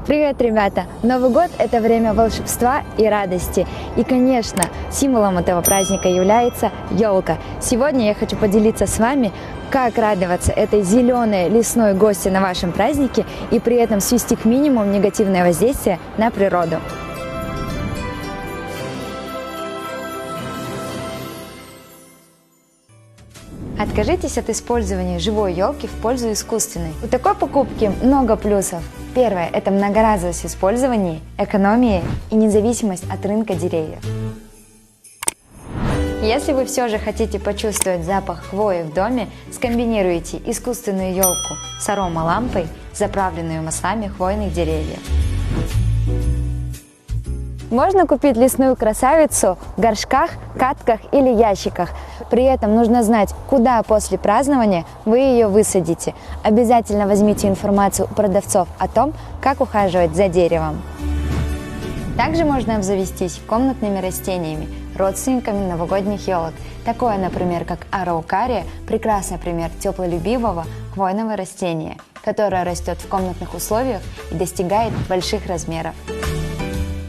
Привет, ребята! Новый год – это время волшебства и радости. И, конечно, символом этого праздника является елка. Сегодня я хочу поделиться с вами, как радоваться этой зеленой лесной гости на вашем празднике и при этом свести к минимуму негативное воздействие на природу. Откажитесь от использования живой елки в пользу искусственной. У такой покупки много плюсов. Первое – это многоразовость использования, экономия и независимость от рынка деревьев. Если вы все же хотите почувствовать запах хвои в доме, скомбинируйте искусственную елку с аромалампой, заправленную маслами хвойных деревьев. Можно купить лесную красавицу в горшках, катках или ящиках. При этом нужно знать, куда после празднования вы ее высадите. Обязательно возьмите информацию у продавцов о том, как ухаживать за деревом. Также можно обзавестись комнатными растениями, родственниками новогодних елок. Такое, например, как араукария, прекрасный пример теплолюбивого хвойного растения, которое растет в комнатных условиях и достигает больших размеров.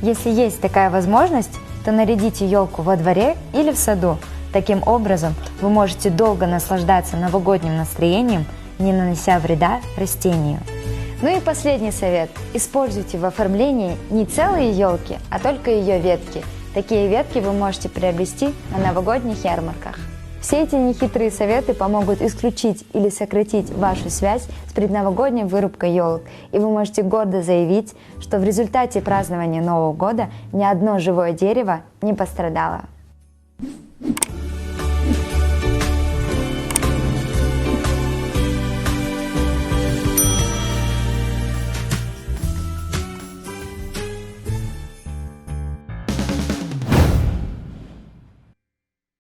Если есть такая возможность, то нарядите елку во дворе или в саду. Таким образом, вы можете долго наслаждаться новогодним настроением, не нанося вреда растению. Ну и последний совет. Используйте в оформлении не целые елки, а только ее ветки. Такие ветки вы можете приобрести на новогодних ярмарках. Все эти нехитрые советы помогут исключить или сократить вашу связь с предновогодней вырубкой елок, и вы можете гордо заявить, что в результате празднования Нового года ни одно живое дерево не пострадало.